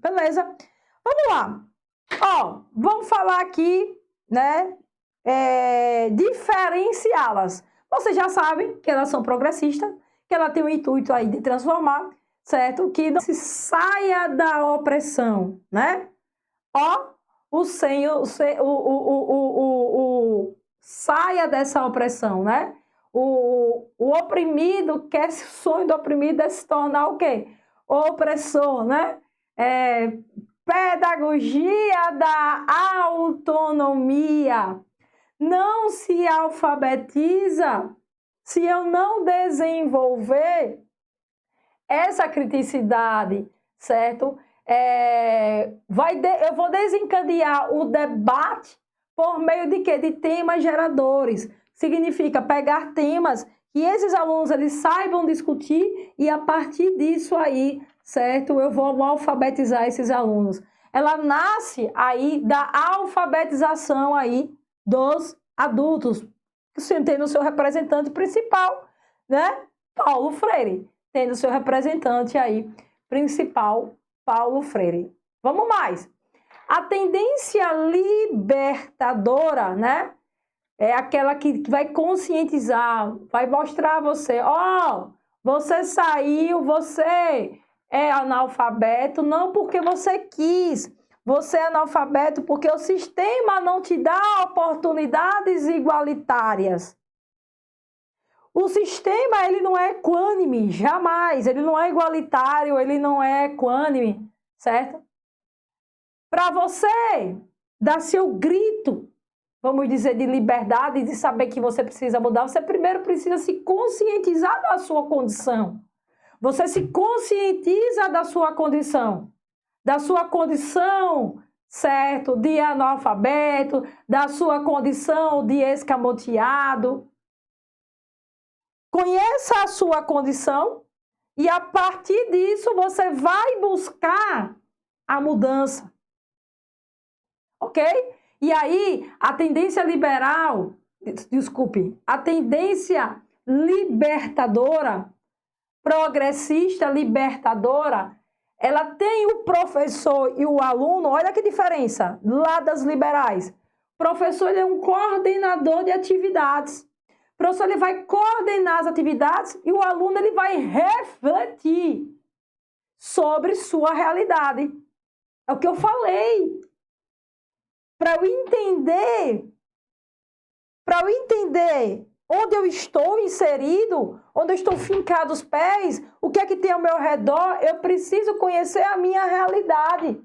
Beleza? Vamos lá. Ó, vamos falar aqui, né? Diferenciá-las. Vocês já sabem que elas são progressistas, que ela tem o intuito aí de transformar, certo? Que não se saia da opressão, né? Ó, saia dessa opressão, né? O oprimido quer, o sonho do oprimido é se tornar o quê? Opressor, né? Pedagogia da autonomia. Não se alfabetiza se eu não desenvolver essa criticidade, certo? Eu vou desencadear o debate por meio de quê? De temas geradores. Significa pegar temas que esses alunos eles saibam discutir e a partir disso aí, certo? Eu vou alfabetizar esses alunos. Ela nasce aí da alfabetização aí dos adultos, tendo o seu representante principal, né? Paulo Freire, tendo o seu representante aí principal, Paulo Freire. Vamos mais. A tendência libertadora, né? É aquela que vai conscientizar, vai mostrar a você, ó, você saiu, você é analfabeto, não porque você quis, você é analfabeto porque o sistema não te dá oportunidades igualitárias. O sistema, ele não é equânime, jamais, ele não é igualitário, ele não é equânime, certo? Para você dar seu grito, vamos dizer, de liberdade, de saber que você precisa mudar, você primeiro precisa se conscientizar da sua condição. Você se conscientiza da sua condição, certo, de analfabeto, da sua condição de escamoteado. Conheça a sua condição e a partir disso você vai buscar a mudança. Ok? E aí, a tendência libertadora, progressista libertadora, ela tem o professor e o aluno, olha que diferença, lá das liberais. O professor ele é um coordenador de atividades. O professor ele vai coordenar as atividades e o aluno ele vai refletir sobre sua realidade. É o que eu falei. Para eu entender onde eu estou inserido, onde eu estou fincado os pés, o que é que tem ao meu redor, eu preciso conhecer a minha realidade.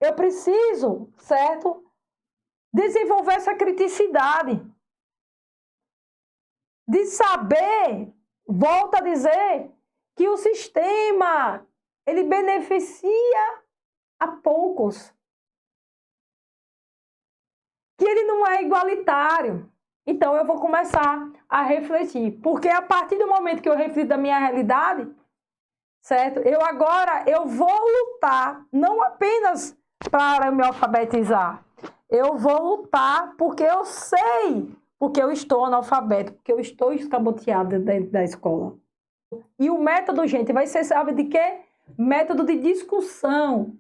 Eu preciso, certo? Desenvolver essa criticidade. De saber, volto a dizer, que o sistema, ele beneficia a poucos. Que ele não é igualitário. Então, eu vou começar a refletir. Porque a partir do momento que eu reflito da minha realidade, certo? Eu vou lutar, não apenas para me alfabetizar. Eu vou lutar porque eu sei, porque eu estou analfabeto, porque eu estou escamoteado dentro da escola. E o método, gente, vai ser, sabe de quê? Método de discussão,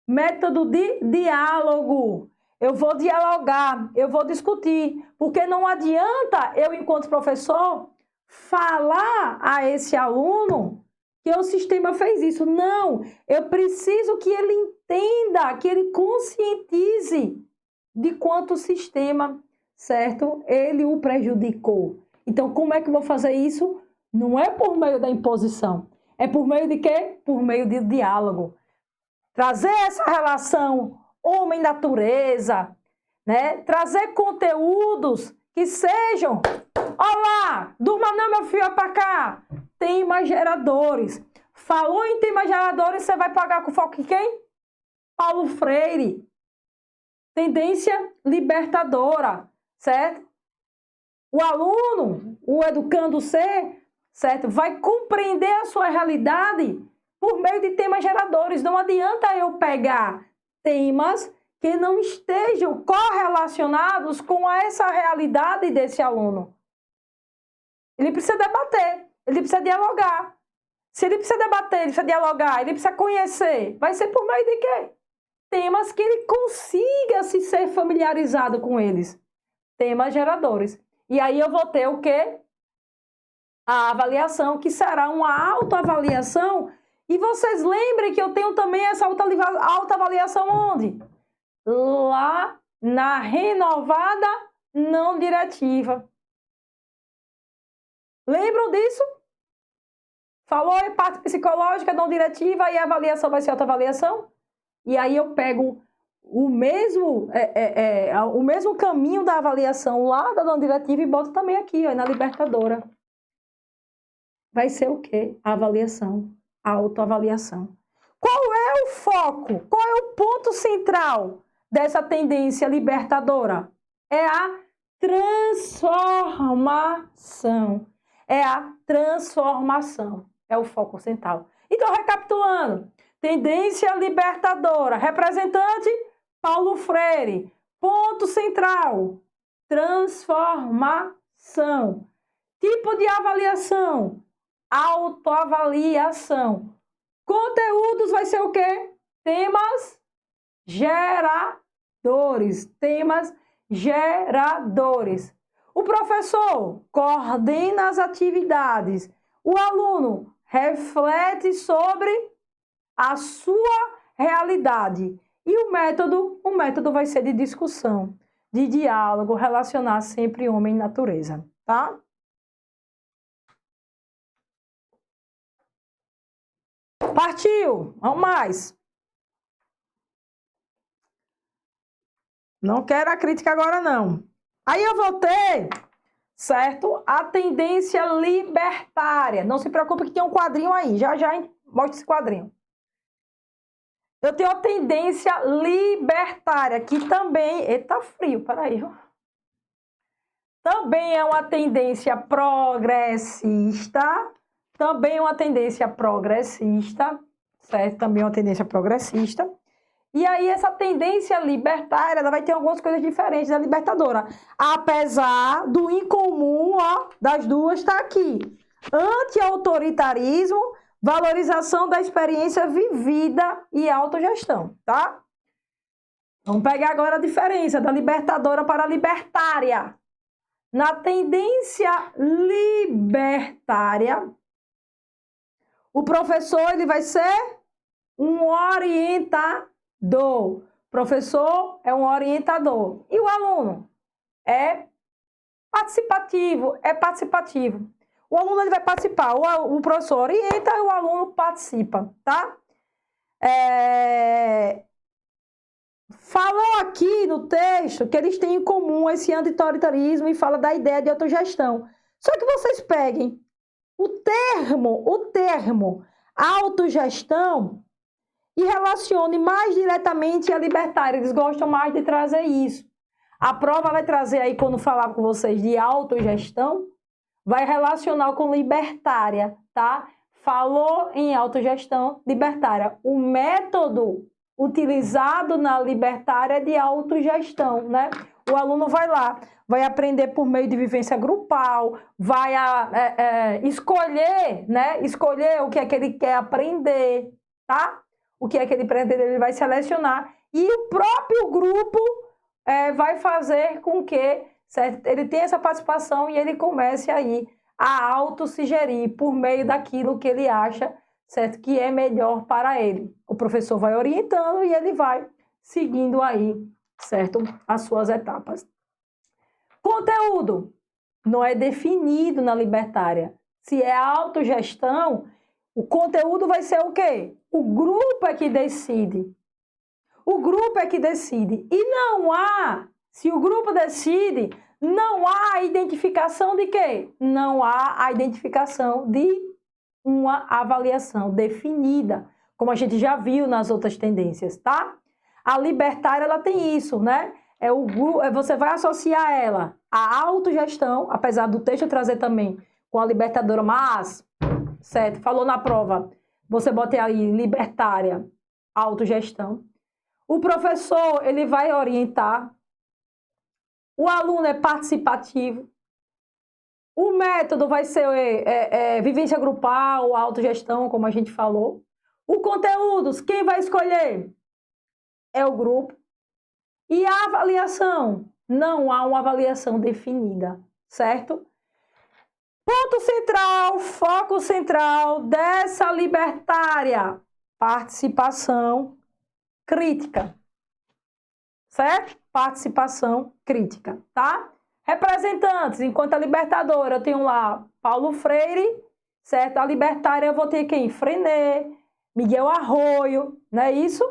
método de diálogo. Eu vou dialogar, eu vou discutir, porque não adianta eu, enquanto professor, falar a esse aluno que o sistema fez isso. Não, eu preciso que ele entenda, que ele conscientize de quanto o sistema, certo, ele o prejudicou. Então, como é que eu vou fazer isso? Não é por meio da imposição. É por meio de quê? Por meio de diálogo. Trazer essa relação homem-natureza, né? Trazer conteúdos que sejam... Olá, durma não, meu filho, é para cá. Temas geradores. Falou em temas geradores, você vai pagar com foco em quem? Paulo Freire. Tendência libertadora, certo? O aluno, o educando ser, certo? Vai compreender a sua realidade por meio de temas geradores. Não adianta eu pegar temas que não estejam correlacionados com essa realidade desse aluno. Ele precisa debater, ele precisa dialogar. Se ele precisa debater, ele precisa dialogar, ele precisa conhecer, vai ser por meio de quê? Temas que ele consiga se ser familiarizado com eles. Temas geradores. E aí eu vou ter o quê? A avaliação, que será uma autoavaliação. E vocês lembrem que eu tenho também essa autoavaliação onde? Lá na renovada não diretiva. Lembram disso? Falou em parte psicológica não diretiva e a avaliação vai ser autoavaliação? E aí eu pego o mesmo caminho da avaliação lá da não diretiva e boto também aqui, ó, na libertadora. Vai ser o quê? A avaliação, a autoavaliação. Qual é o foco? Qual é o ponto central dessa tendência libertadora? É a transformação. É a transformação. É o foco central. Então, recapitulando. Tendência libertadora. Representante, Paulo Freire. Ponto central, transformação. Tipo de avaliação, autoavaliação. Conteúdos vai ser o quê? Temas geradores. Temas geradores. O professor coordena as atividades. O aluno reflete sobre a sua realidade. E o método vai ser de discussão, de diálogo, relacionar sempre homem e natureza, tá? Partiu! Vamos mais. Não quero a crítica agora, não. Aí eu vou ter, certo? A tendência libertária. Não se preocupe que tem um quadrinho aí. Já mostra esse quadrinho. Eu tenho a tendência libertária, que também... Eita, frio, peraí. Também é uma tendência progressista. Também é uma tendência progressista, certo? Também é uma tendência progressista. E aí, essa tendência libertária, ela vai ter algumas coisas diferentes da libertadora. Apesar do incomum, ó, das duas, tá aqui. Anti-autoritarismo, valorização da experiência vivida e autogestão, tá? Vamos pegar agora a diferença da libertadora para a libertária. Na tendência libertária, o professor ele vai ser um orientador. O professor é um orientador. E o aluno é participativo, O aluno ele vai participar, o professor orienta e o aluno participa, tá? Falam aqui no texto que eles têm em comum esse anti-autoritarismo e fala da ideia de autogestão. Só que vocês peguem o termo autogestão e relacione mais diretamente a libertária. Eles gostam mais de trazer isso. A prova vai trazer aí, quando falar com vocês de autogestão, vai relacionar com libertária, tá? Falou em autogestão, libertária. O método utilizado na libertária é de autogestão, né? O aluno vai lá, vai aprender por meio de vivência grupal, vai escolher, né? Escolher o que é que ele quer aprender, tá? O que é que ele aprender, ele vai selecionar. E o próprio grupo vai fazer com que, certo? Ele tenha essa participação e ele comece aí a se gerir por meio daquilo que ele acha, certo? Que é melhor para ele. O professor vai orientando e ele vai seguindo aí, certo? As suas etapas. Conteúdo não é definido na libertária. Se é autogestão, o conteúdo vai ser o quê? O grupo é que decide. O grupo é que decide. E não há, se o grupo decide, não há a identificação de quê? Não há a identificação de uma avaliação definida, como a gente já viu nas outras tendências, tá? A libertária, ela tem isso, né? Você vai associar ela à autogestão, apesar do texto trazer também com a libertadora, mas, certo? Falou na prova, você bota aí libertária, autogestão. O professor, ele vai orientar. O aluno é participativo. O método vai ser vivência grupal, autogestão, como a gente falou. O conteúdos, quem vai escolher? É o grupo. E a avaliação? Não há uma avaliação definida, certo? Ponto central, foco central dessa libertária, participação crítica, certo? Participação crítica, tá? Representantes, enquanto a libertadora eu tenho lá Paulo Freire, certo? A libertária eu vou ter quem? Frenet, Miguel Arroio, não é isso?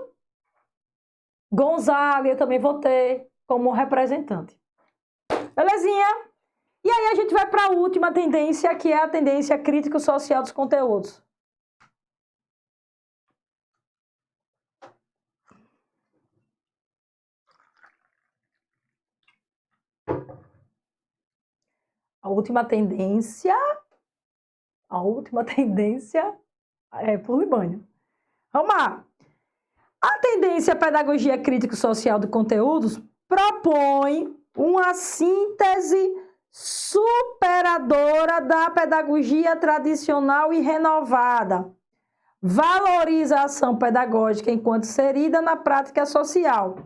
Gonzaga eu também vou ter como representante. Belezinha? E aí a gente vai para a última tendência, que é a tendência crítico-social dos conteúdos. A última tendência é por Libânio. Vamos lá. A tendência pedagogia crítico-social de conteúdos propõe uma síntese superadora da pedagogia tradicional e renovada. Valoriza a ação pedagógica enquanto inserida na prática social.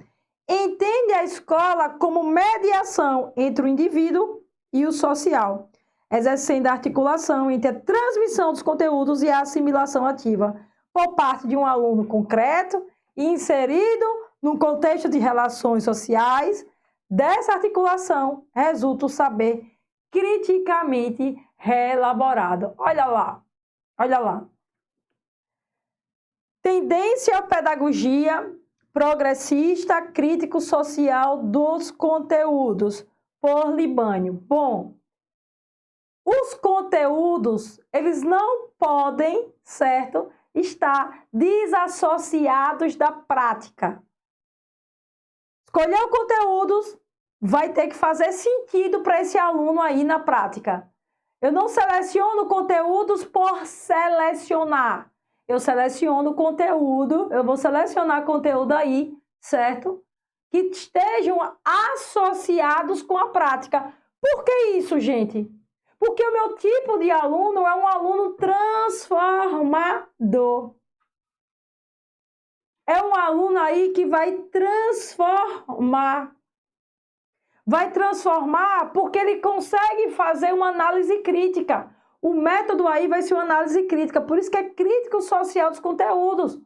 Entende a escola como mediação entre o indivíduo e o social, exercendo a articulação entre a transmissão dos conteúdos e a assimilação ativa por parte de um aluno concreto e inserido num contexto de relações sociais. Dessa articulação resulta o saber criticamente reelaborado. Olha lá, olha lá. Tendência à pedagogia progressista crítico-social dos conteúdos, por Libânio. Bom, os conteúdos, eles não podem, certo, estar desassociados da prática. Escolher conteúdos vai ter que fazer sentido para esse aluno aí na prática. Eu não seleciono conteúdos por selecionar. Eu seleciono conteúdo, eu vou selecionar conteúdo aí, certo? Que estejam associados com a prática. Por que isso, gente? Porque o meu tipo de aluno é um aluno transformador. É um aluno aí que vai transformar. Vai transformar porque ele consegue fazer uma análise crítica. O método aí vai ser uma análise crítica. Por isso que é crítico social dos conteúdos.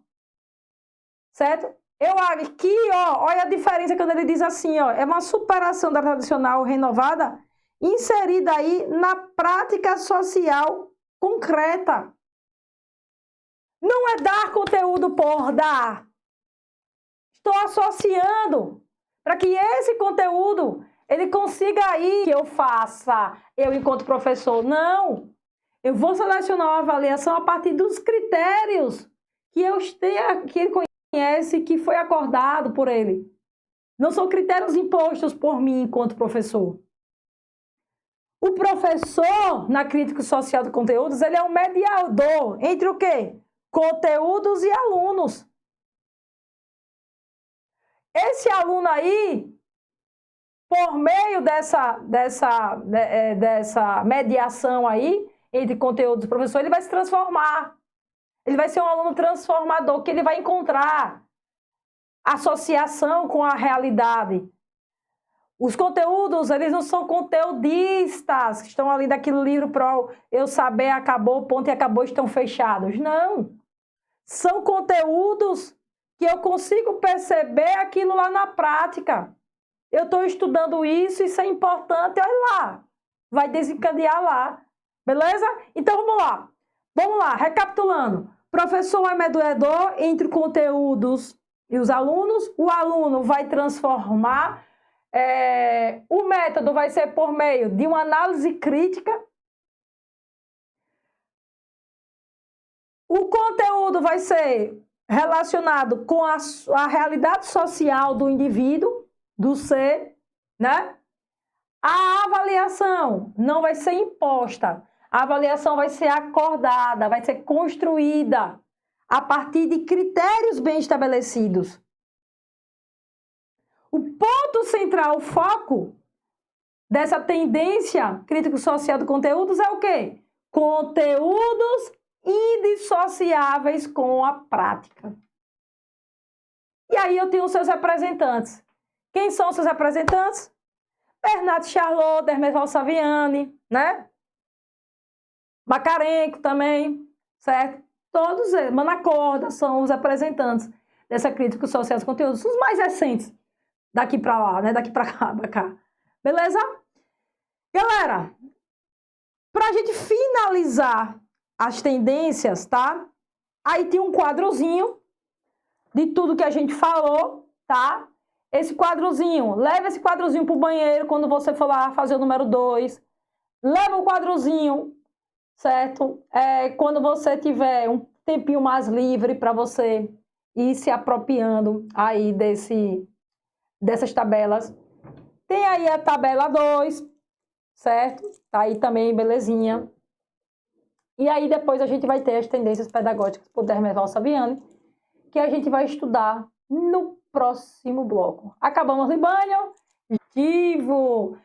Certo? Eu aqui, ó, olha a diferença quando ele diz assim, ó, é uma superação da tradicional renovada inserida aí na prática social concreta. Não é dar conteúdo por dar. Estou associando para que esse conteúdo ele consiga aí que eu faça, eu enquanto professor. Não, eu vou selecionar uma avaliação a partir dos critérios que ele conhece, que foi acordado por ele. Não são critérios impostos por mim enquanto professor. O professor, na crítica social de conteúdos, ele é um mediador entre o quê? Conteúdos e alunos. Esse aluno aí, por meio dessa mediação aí, entre conteúdos e professor, ele vai se transformar. Ele vai ser um aluno transformador, que ele vai encontrar associação com a realidade. Os conteúdos, eles não são conteudistas, que estão ali daquele livro Pro Eu Saber, Acabou, Ponto e Acabou, estão fechados. Não. São conteúdos que eu consigo perceber aquilo lá na prática. Eu estou estudando isso é importante, olha lá. Vai desencadear lá. Beleza? Então, vamos lá. Vamos lá, recapitulando. Professor é mediador entre conteúdos e os alunos. O aluno vai transformar. O método vai ser por meio de uma análise crítica. O conteúdo vai ser relacionado com a realidade social do indivíduo, do ser, né? A avaliação não vai ser imposta. A avaliação vai ser acordada, vai ser construída a partir de critérios bem estabelecidos. O ponto central, o foco, dessa tendência crítico-social de conteúdos é o quê? Conteúdos indissociáveis com a prática. E aí eu tenho os seus representantes. Quem são os seus representantes? Bernardo Charlot, Dermeval Saviani, né? Macarenko também, certo? Todos eles, Manacorda, são os representantes dessa crítica social dos conteúdos, os mais recentes, daqui para lá, né? Daqui para cá, beleza? Galera, para a gente finalizar as tendências, tá? Aí tem um quadrozinho de tudo que a gente falou, tá? Esse quadrozinho, leva esse quadrozinho pro banheiro quando você for lá fazer o número 2. Leva o quadrozinho, certo? Quando você tiver um tempinho mais livre para você ir se apropriando aí dessas tabelas. Tem aí a tabela 2, certo? Tá aí também, belezinha. E aí depois a gente vai ter as tendências pedagógicas por Dermeval Saviani, que a gente vai estudar no próximo bloco. Acabamos, Libânio. Positivo.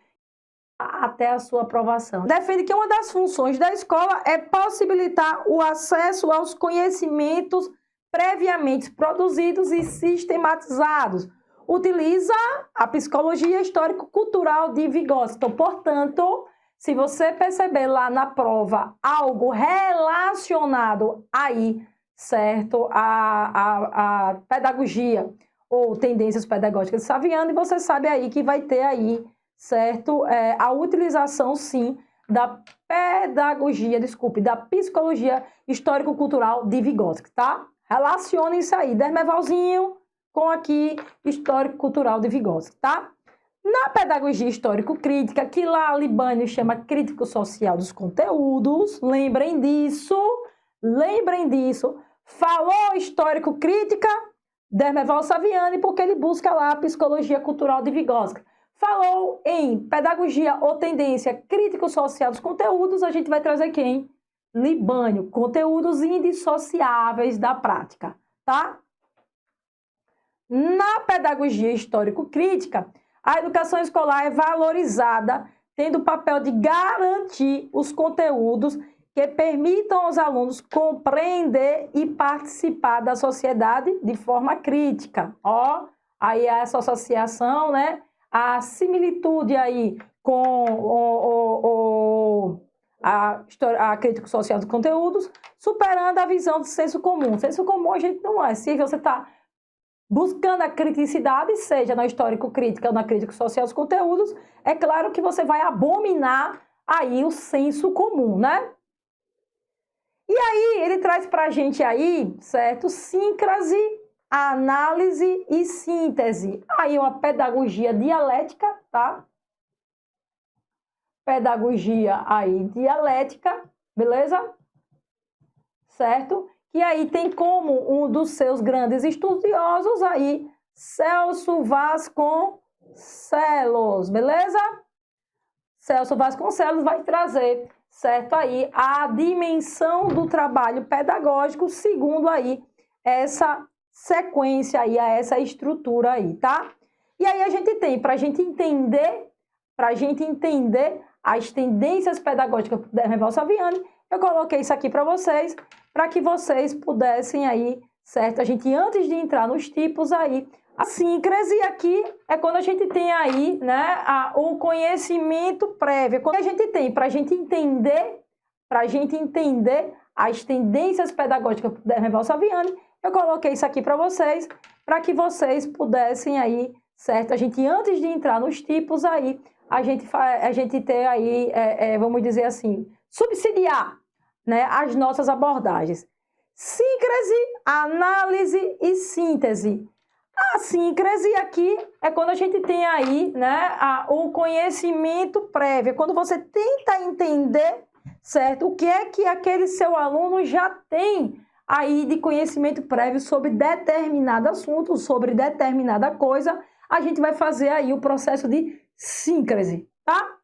Até a sua aprovação. Defende que uma das funções da escola é possibilitar o acesso aos conhecimentos previamente produzidos e sistematizados. Utiliza a psicologia histórico-cultural de Vygotsky. Então, portanto, se você perceber lá na prova algo relacionado aí, certo, a pedagogia ou tendências pedagógicas de Saviani, você sabe aí que vai ter aí, certo, a utilização, sim, da da psicologia histórico-cultural de Vygotsky, tá? Relacione isso aí, Dermevalzinho com aqui histórico-cultural de Vygotsky, tá? Na pedagogia histórico-crítica, que lá Libânio chama crítico-social dos conteúdos, lembrem disso, falou histórico-crítica, Dermeval Saviani, porque ele busca lá a psicologia cultural de Vygotsky. Falou em pedagogia ou tendência crítico-social dos conteúdos, a gente vai trazer quem? Libânio, conteúdos indissociáveis da prática, tá? Na pedagogia histórico-crítica, a educação escolar é valorizada, tendo o papel de garantir os conteúdos que permitam aos alunos compreender e participar da sociedade de forma crítica. Ó, aí essa associação, né? A similitude aí com a crítica social dos conteúdos, superando a visão do senso comum. Senso comum a gente não é. Se você está buscando a criticidade, seja na histórico-crítica ou na crítica social dos conteúdos, é claro que você vai abominar aí o senso comum, né? E aí, ele traz para a gente aí, certo? Síncrase, análise e síntese. Aí uma pedagogia dialética, tá? Pedagogia aí dialética, beleza? Certo? Que aí tem como um dos seus grandes estudiosos aí, Celso Vasconcelos, beleza? Celso Vasconcelos vai trazer, certo, aí a dimensão do trabalho pedagógico segundo aí essa sequência aí, essa estrutura aí, tá? E aí a gente tem, para a gente entender as tendências pedagógicas do Dermeval Saviani, eu coloquei isso aqui para vocês, para que vocês pudessem aí, certo? A gente, antes de entrar nos tipos aí, a síncrase aqui é quando a gente tem aí, né, o conhecimento prévio. Quando a gente tem, para a gente entender as tendências pedagógicas do Dermeval Saviani, eu coloquei isso aqui para vocês, para que vocês pudessem aí, certo? A gente, antes de entrar nos tipos aí, a gente ter aí, vamos dizer assim, subsidiar, né, as nossas abordagens. Síncrase, análise e síntese. A síncrase aqui é quando a gente tem aí, né, o conhecimento prévio, quando você tenta entender, certo, o que é que aquele seu aluno já tem aí de conhecimento prévio sobre determinado assunto, sobre determinada coisa, a gente vai fazer aí o processo de síncrase, tá?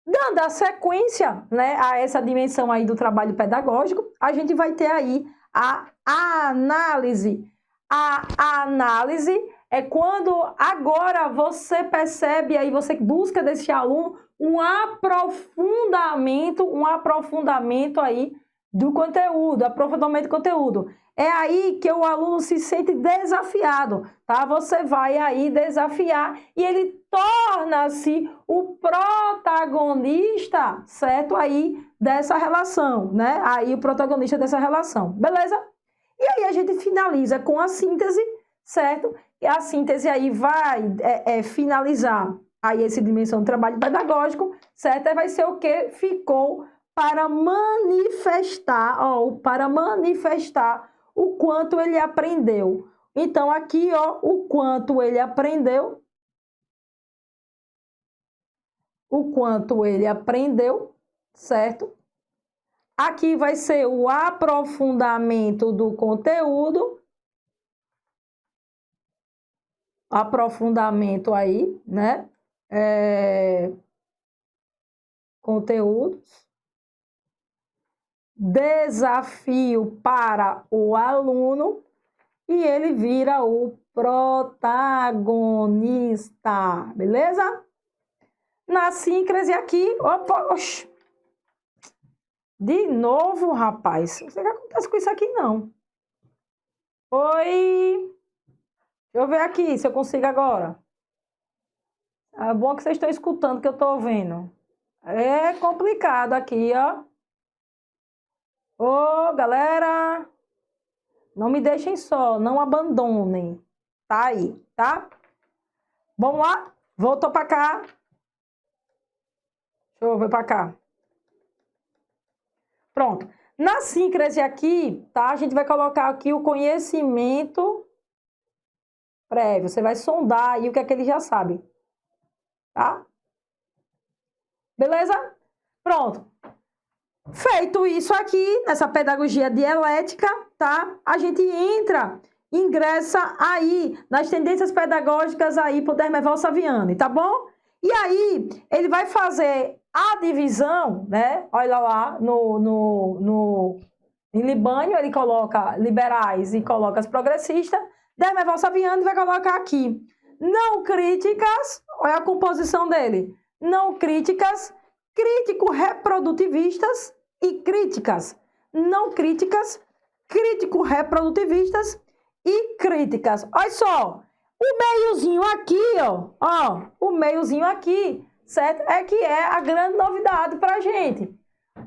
Dando a sequência, né, a essa dimensão aí do trabalho pedagógico, a gente vai ter aí a análise. A análise é quando agora você percebe, aí você busca desse aluno um aprofundamento aí do conteúdo, aprofundamento do conteúdo. É aí que o aluno se sente desafiado, tá? Você vai aí desafiar e ele torna-se o protagonista, certo? Aí dessa relação, né? Aí o protagonista dessa relação, beleza? E aí a gente finaliza com a síntese, certo? E a síntese aí vai finalizar aí essa dimensão do trabalho pedagógico, certo? Aí vai ser o que ficou para manifestar, o quanto ele aprendeu. Então, aqui, ó, o quanto ele aprendeu, certo? Aqui vai ser o aprofundamento do conteúdo, aprofundamento aí, né? Conteúdos. Desafio para o aluno e ele vira o protagonista, beleza? Na síncrese aqui, opa, oxi. De novo, rapaz, não sei o que acontece com isso aqui, não. Oi, deixa eu ver aqui se eu consigo agora. É bom que vocês estão escutando, que eu estou ouvindo. É complicado aqui, ó. Ô, galera, não me deixem só, não abandonem. Tá aí, tá? Vamos lá? Voltou para cá. Deixa eu ver para cá. Pronto. Na síncrese aqui, tá? A gente vai colocar aqui o conhecimento prévio. Você vai sondar aí o que é que ele já sabe. Tá? Beleza? Pronto. Feito isso aqui, nessa pedagogia dialética, tá? A gente ingressa aí nas tendências pedagógicas aí pro Dermeval Saviani, tá bom? E aí, ele vai fazer a divisão, né? Olha lá, em Libânio, ele coloca liberais e coloca as progressistas. Dermeval Saviani vai colocar aqui não críticas, olha a composição dele, não críticas, crítico-reprodutivistas e críticas, não críticas, crítico-reprodutivistas e críticas. Olha só, o meiozinho aqui, ó, o meiozinho aqui, certo? É que é a grande novidade para a gente.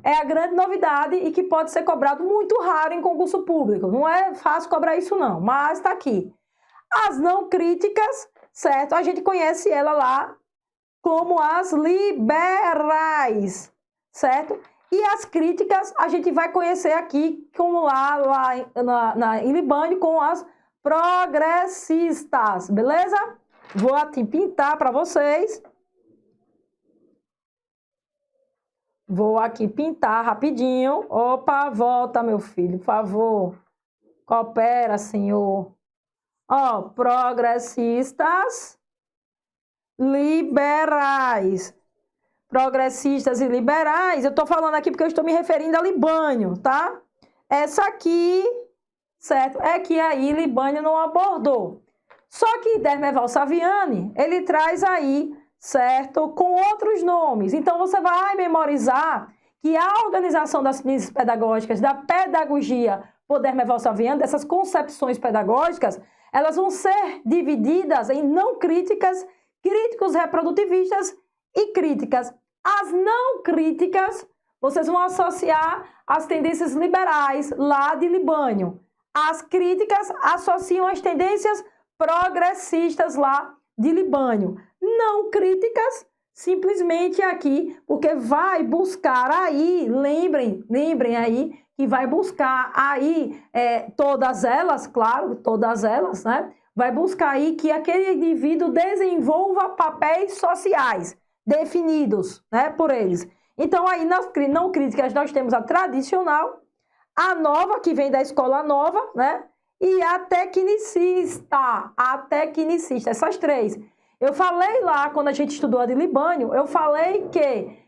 É a grande novidade e que pode ser cobrado muito raro em concurso público. Não é fácil cobrar isso não, mas está aqui. As não críticas, certo? A gente conhece ela lá como as liberais, certo? E as críticas a gente vai conhecer aqui como lá em Libânio com as progressistas, beleza? Vou aqui pintar para vocês. Vou aqui pintar rapidinho. Opa, volta, meu filho, por favor. Coopera, senhor. Ó, progressistas, liberais. Progressistas e liberais, eu tô falando aqui porque eu estou me referindo a Libânio, tá? Essa aqui, certo? É que aí Libânio não abordou. Só que Dermeval Saviani, ele traz aí, certo? Com outros nomes. Então, você vai memorizar que a organização das ciências pedagógicas, da pedagogia por Dermeval Saviani, dessas concepções pedagógicas, elas vão ser divididas em não críticas, críticos reprodutivistas e críticas. As não críticas, vocês vão associar as tendências liberais lá de Libânio. As críticas associam as tendências progressistas lá de Libânio. Não críticas, simplesmente aqui, porque vai buscar aí, lembrem aí, que vai buscar aí todas elas, claro, todas elas, né? Vai buscar aí que aquele indivíduo desenvolva papéis sociais definidos, né, por eles. Então, aí nas não críticas nós temos a tradicional, a nova, que vem da escola nova, né? E a tecnicista, essas três. Eu falei lá, quando a gente estudou a de Libânio, eu falei que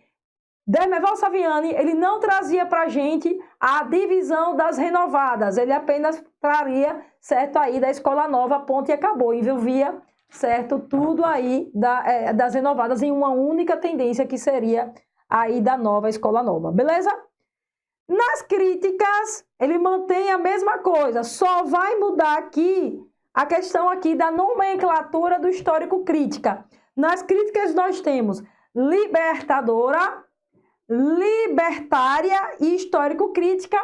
Dermeval Saviani, ele não trazia para a gente a divisão das renovadas, ele apenas traria certo, aí da escola nova, ponto e acabou, envolvia, certo, tudo aí das renovadas em uma única tendência que seria aí da nova escola nova, beleza? Nas críticas, ele mantém a mesma coisa, só vai mudar aqui a questão aqui da nomenclatura do histórico crítica. Nas críticas nós temos libertadora, libertária e histórico-crítica,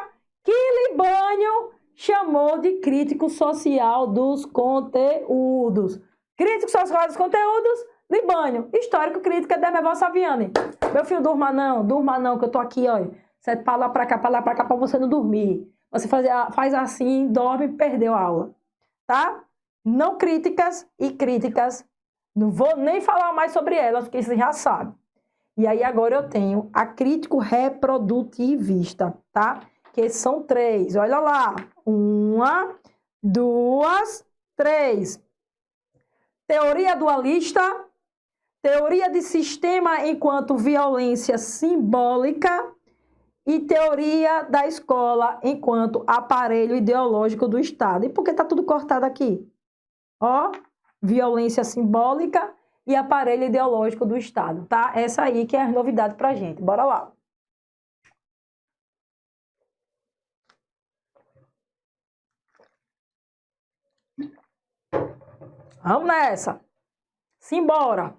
que Libânio chamou de crítico social dos conteúdos. Crítico social dos conteúdos, Libânio. Histórico-crítica, Demerval Saviani. Meu filho, durma não, que eu tô aqui, olha. Certo? Pra lá, pra cá, pra você não dormir. Você faz assim, dorme e perdeu a aula. Tá? Não críticas e críticas. Não vou nem falar mais sobre elas, porque você já sabe. E aí agora eu tenho a crítico reprodutivista, tá? Que são 3. Olha lá. 1, 2, 3. Teoria dualista. Teoria de sistema enquanto violência simbólica. E teoria da escola enquanto aparelho ideológico do Estado. E por que tá tudo cortado aqui? Ó, violência simbólica e aparelho ideológico do Estado, tá? Essa aí que é a novidade pra gente. Bora lá. Vamos nessa. Simbora.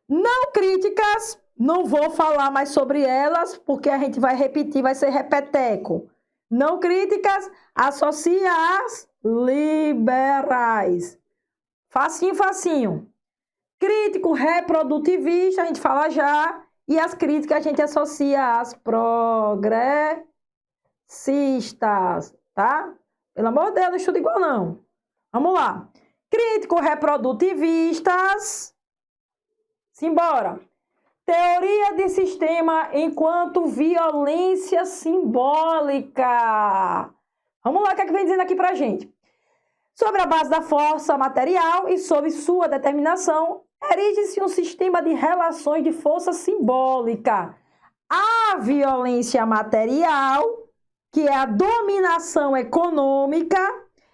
Não críticas. Não vou falar mais sobre elas, porque a gente vai repetir, vai ser repeteco. Não críticas, associa às liberais. Facinho, facinho. Crítico reprodutivista, a gente fala já. E as críticas a gente associa às progressistas, tá? Pelo amor de Deus, não estuda igual não. Vamos lá. Crítico reprodutivistas. Simbora. Teoria de sistema enquanto violência simbólica. Vamos lá, o que é que vem dizendo aqui pra gente? Sobre a base da força material e sobre sua determinação, erige-se um sistema de relações de força simbólica. A violência material, que é a dominação econômica,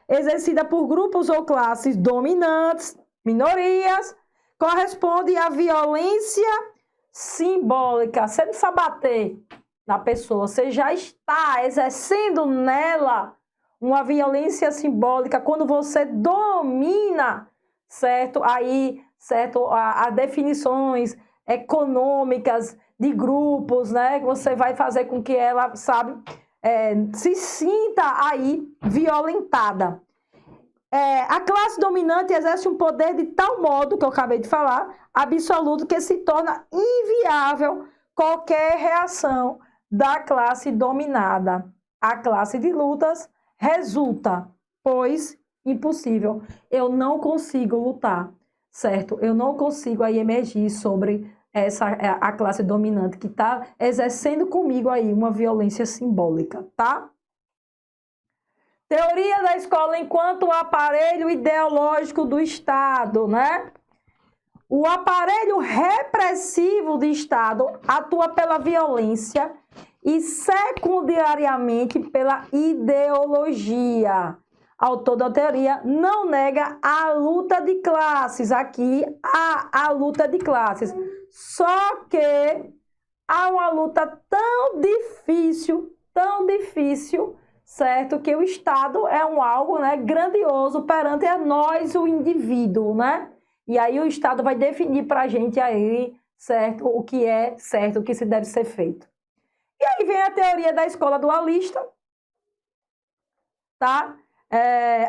exercida por grupos ou classes dominantes, minorias, corresponde à violência simbólica. Você não precisa bater na pessoa, você já está exercendo nela uma violência simbólica quando você domina, certo? Aí, certo? As definições econômicas de grupos, né? Que você vai fazer com que ela, sabe, se sinta aí violentada. A classe dominante exerce um poder de tal modo, que eu acabei de falar, absoluto, que se torna inviável qualquer reação da classe dominada. A classe de lutas resulta, pois, impossível. Eu não consigo lutar, certo? Eu não consigo aí emergir sobre a classe dominante que está exercendo comigo aí uma violência simbólica, tá? Teoria da escola enquanto aparelho ideológico do Estado, né? O aparelho repressivo do Estado atua pela violência e secundariamente pela ideologia. Autor da teoria não nega a luta de classes. Aqui há a luta de classes. Só que há uma luta tão difícil, certo? Que o Estado é algo, né, grandioso perante a nós, o indivíduo, né? E aí o Estado vai definir para a gente aí, certo? O que é certo, o que se deve ser feito. E aí vem a teoria da escola dualista, tá?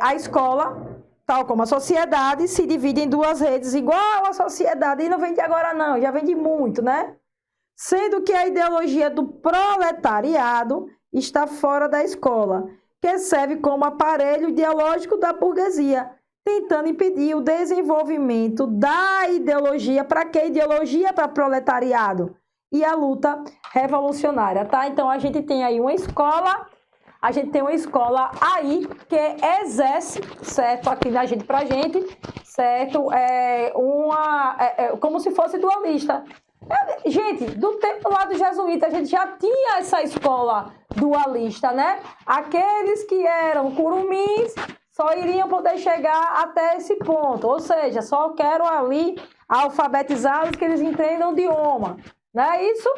A escola, tal como a sociedade, se divide em duas redes igual a sociedade. E não vem de agora não, já vem de muito, né? Sendo que a ideologia do proletariado está fora da escola, que serve como aparelho ideológico da burguesia, tentando impedir o desenvolvimento da ideologia. Para que ideologia? Para proletariado. E a luta revolucionária, tá? Então, a gente tem aí uma escola, aí que exerce, certo? Aqui na gente, pra gente, certo? Como se fosse dualista. Gente, do tempo lá do jesuíta, a gente já tinha essa escola dualista, né? Aqueles que eram curumins só iriam poder chegar até esse ponto. Ou seja, só quero ali alfabetizá-los que eles entendam o idioma. Não é isso?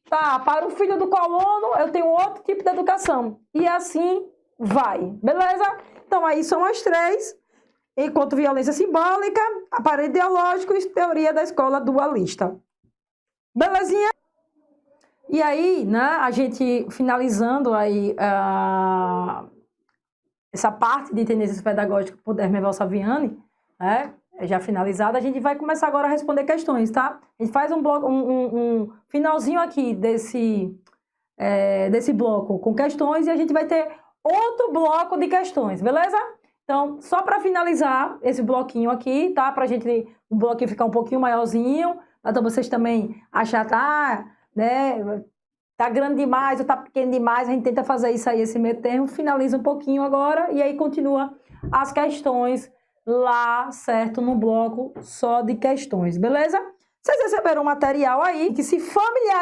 Tá, para o filho do colono, eu tenho outro tipo de educação. E assim vai. Beleza? Então, aí são as três. Enquanto violência simbólica, aparelho ideológico e teoria da escola dualista. Belezinha? E aí, né, a gente finalizando aí essa parte de tendências pedagógicas por Hermeval Saviani, né, já finalizada, a gente vai começar agora a responder questões, tá? A gente faz um finalzinho aqui desse bloco com questões e a gente vai ter outro bloco de questões, beleza? Então, só para finalizar esse bloquinho aqui, tá? Pra gente o bloquinho ficar um pouquinho maiorzinho, então vocês também achar, né? Tá grande demais ou tá pequeno demais, a gente tenta fazer isso aí, esse meio termo, finaliza um pouquinho agora e aí continua as questões lá, certo? No bloco só de questões, beleza? Vocês receberam um material aí que se familiarizam